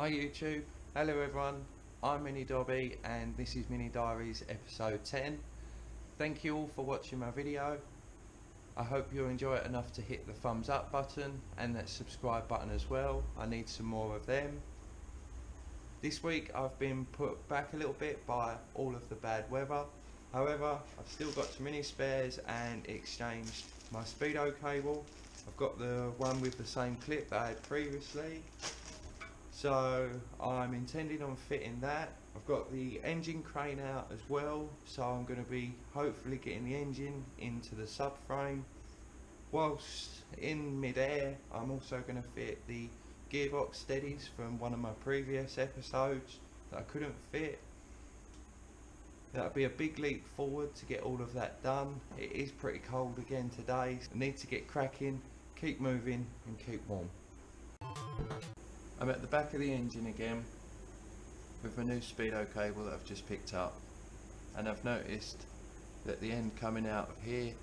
Hi YouTube, hello everyone, I'm Mini Dobby and this is Mini Diaries episode 10. Thank you all for watching my video. I hope you enjoy it enough to hit the thumbs up button and that subscribe button as well. I need some more of them. This week I've been put back a little bit by all of the bad weather. However, I've still got some mini spares and exchanged my Speedo cable. I've got the one with the same clip that I had previously. So I'm intending on fitting that. I've got the engine crane out as well, so I'm going to be hopefully getting the engine into the subframe. Whilst in mid-air, I'm also going to fit the Gearbox Steadies from one of my previous episodes that I couldn't fit. That'll be a big leap forward to get all of that done. It is pretty cold again today, so I need to get cracking, keep moving and keep warm. I'm at the back of the engine again with a new Speedo cable that I've just picked up, and I've noticed that the end coming out of here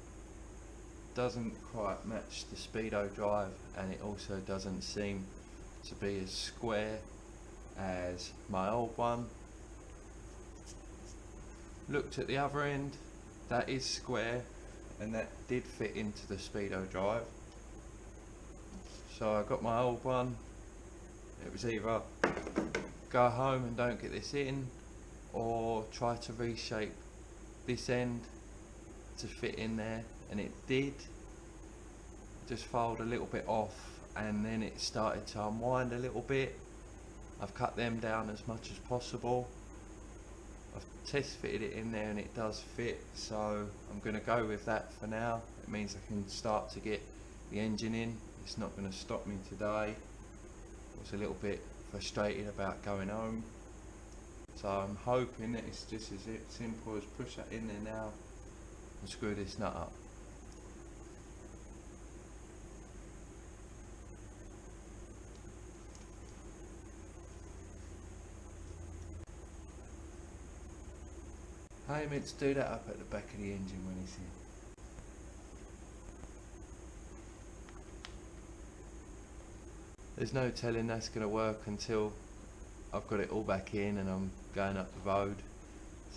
doesn't quite match the Speedo drive, and it also doesn't seem to be as square as my old one. Looked at the other end, that is square and that did fit into the Speedo drive. So I got my old one. It was either go home and don't get this in, or try to reshape this end to fit in there, and it did. Just filed a little bit off and then it started to unwind a little bit. I've cut them down as much as possible. I've test fitted it in there and it does fit, so I'm going to go with that for now. It means I can start to get the engine in. It's not going to stop me today. I was a little bit frustrated about going home, so I'm hoping that it's just as simple as push that in there now and screw this nut up. How are you meant to do that up at the back of the engine when it's in? There's no telling that's going to work until I've got it all back in and I'm going up the road,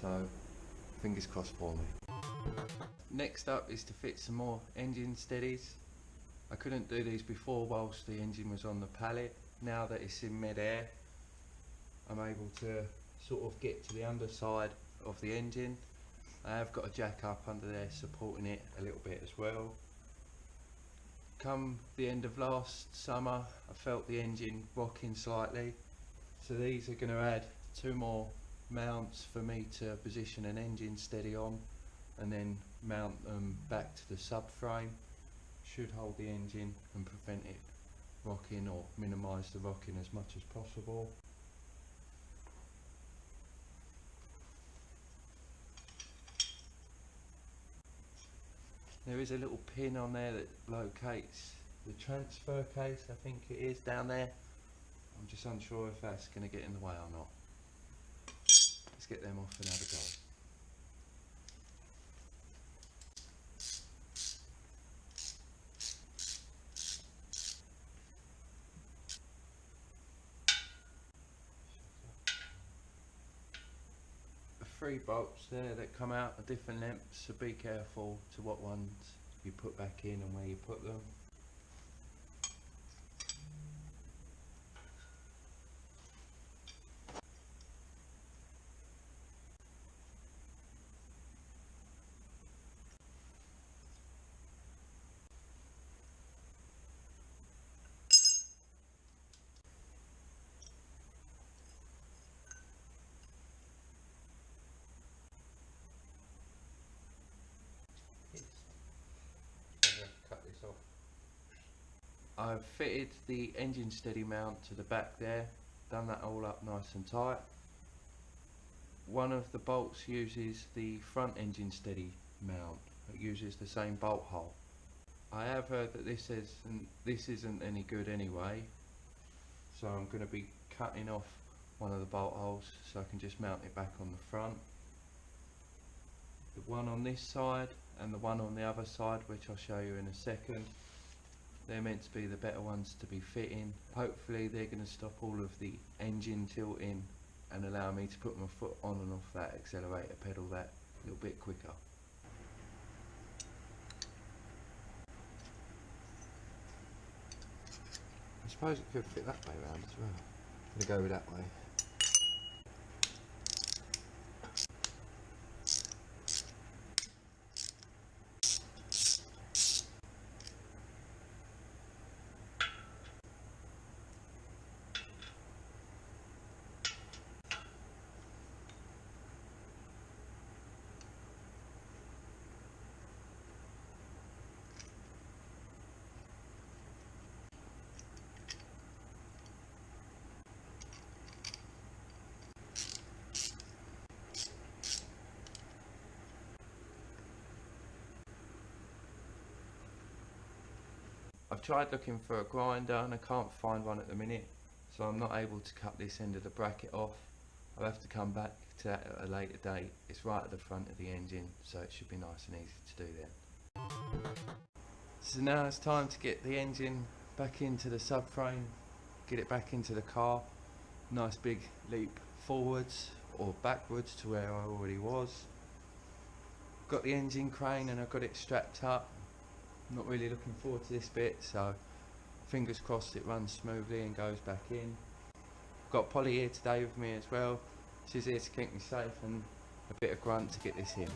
so fingers crossed for me. Next up is to fit some more engine steadies. I couldn't do these before whilst the engine was on the pallet. Now that it's in mid-air, I'm able to sort of get to the underside of the engine. I have got a jack up under there supporting it a little bit as well. Come the end of last summer, I felt the engine rocking slightly, so these are going to add 2 more mounts for me to position an engine steady on, and then mount them back to the subframe. Should hold the engine and prevent it rocking, or minimise the rocking as much as possible. There is a little pin on there that locates the transfer case, I think it is, down there. I'm just unsure if that's going to get in the way or not. Let's get them off and have a go. The 3 bolts there that come out are different lengths, so be careful to what ones you put back in and where you put them. Cut this off. I've fitted the engine steady mount to the back there, done that all up nice and tight. One of the bolts uses the front engine steady mount. It uses the same bolt hole. I have heard that this isn't any good anyway, so I'm going to be cutting off one of the bolt holes so I can just mount it back on the front. The one on this side and the one on the other side, which I'll show you in a second, They're meant to be the better ones to be fitting. Hopefully they're going to stop all of the engine tilting and allow me to put my foot on and off that accelerator pedal that little bit quicker. I suppose it could fit that way around as well. I'm going to go with that way. I've tried looking for a grinder and I can't find one at the minute, so I'm not able to cut this end of the bracket off. I'll have to come back to that at a later date. It's right at the front of the engine, so it should be nice and easy to do then. So now it's time to get the engine back into the subframe, get it back into the car. Nice big leap forwards or backwards to where I already was. Got the engine crane and I've got it strapped up. Not really looking forward to this bit, so fingers crossed it runs smoothly and goes back in. Got Polly here today with me as well. She's here to keep me safe and a bit of grunt to get this in.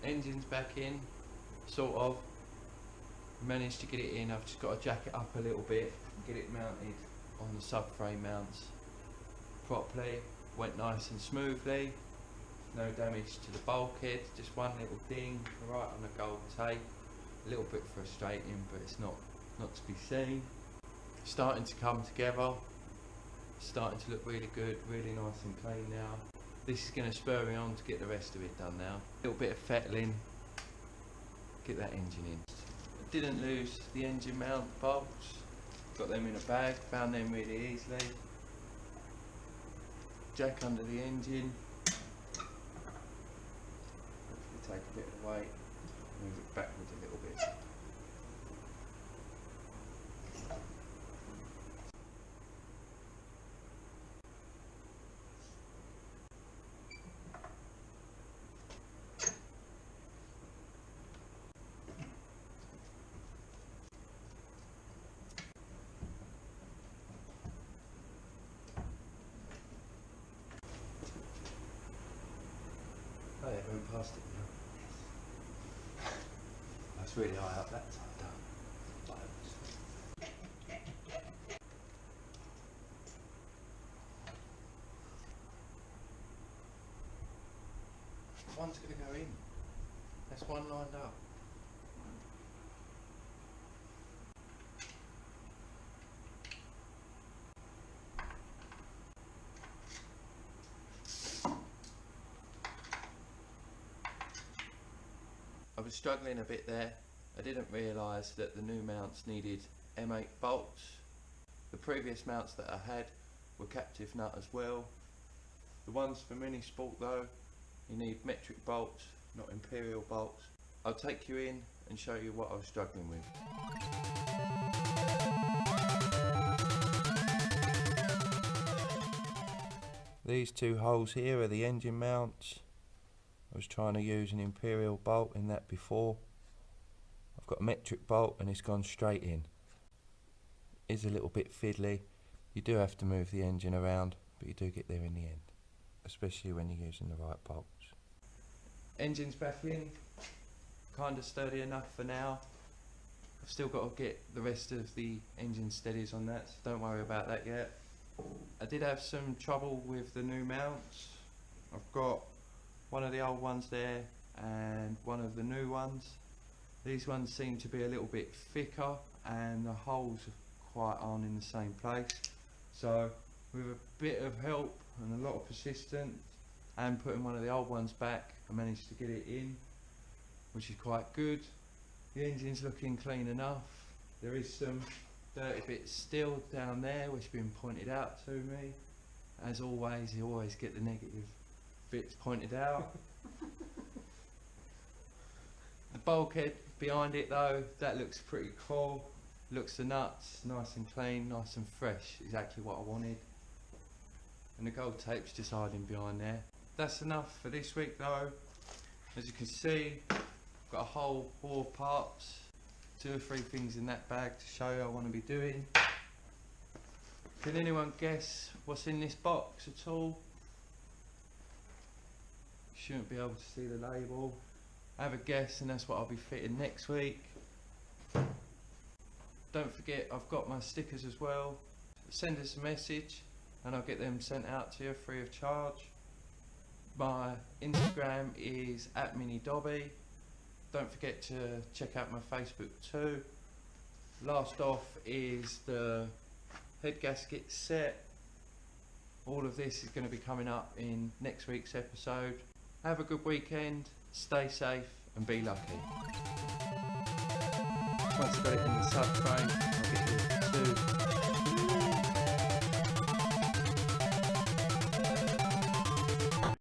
Engine's back in, sort of. Managed to get it in. I've just got to jack it up a little bit and get it mounted on the subframe mounts properly. Went nice and smoothly, no damage to the bulkhead, just one little ding right on the gold tape. A little bit frustrating, but it's not to be seen. Starting to come together, starting to look really good, really nice and clean now. This is going to spur me on to get the rest of it done now. A little bit of fettling, get that engine in. I didn't lose the engine mount bolts, got them in a bag, found them really easily. Jack under the engine, hopefully take a bit of weight, move it backwards a little bit. Oh yeah, we're past it now. That's really high up that side down. One's going to go in. That's one lined up. I was struggling a bit there. I didn't realise that the new mounts needed M8 bolts. The previous mounts that I had were captive nut as well. The ones for Mini Sport though, you need metric bolts, not imperial bolts. I'll take you in and show you what I was struggling with. These two holes here are the engine mounts. I was trying to use an imperial bolt in that before. I've got a metric bolt and it's gone straight in. It's a little bit fiddly. You do have to move the engine around but you do get there in the end, especially when you're using the right bolts. Engine's back in, kind of sturdy enough for now. I've still got to get the rest of the engine steadies on that, so don't worry about that yet. I did have some trouble with the new mounts. I've got one of the old ones there and one of the new ones. These ones seem to be a little bit thicker and the holes quite aren't in the same place. So with a bit of help and a lot of persistence and putting one of the old ones back, I managed to get it in, which is quite good. The engine's looking clean enough. There is some dirty bits still down there which have been pointed out to me. As always, you always get the negative bits pointed out. The bulkhead behind it though, that looks pretty cool. Looks the nuts, nice and clean, nice and fresh, exactly what I wanted. And the gold tape's just hiding behind there. That's enough for this week though. As you can see, I've got a whole haul of parts, 2 or 3 things in that bag to show you I want to be doing. Can anyone guess what's in this box at all? You shouldn't be able to see the label. Have a guess and that's what I'll be fitting next week. Don't forget I've got my stickers as well. Send us a message and I'll get them sent out to you free of charge. My Instagram is @minidobby. Don't forget to check out my Facebook too. Last off is the head gasket set. All of this is going to be coming up in next week's episode. Have a good weekend, stay safe and be lucky. Once I got it in the subframe,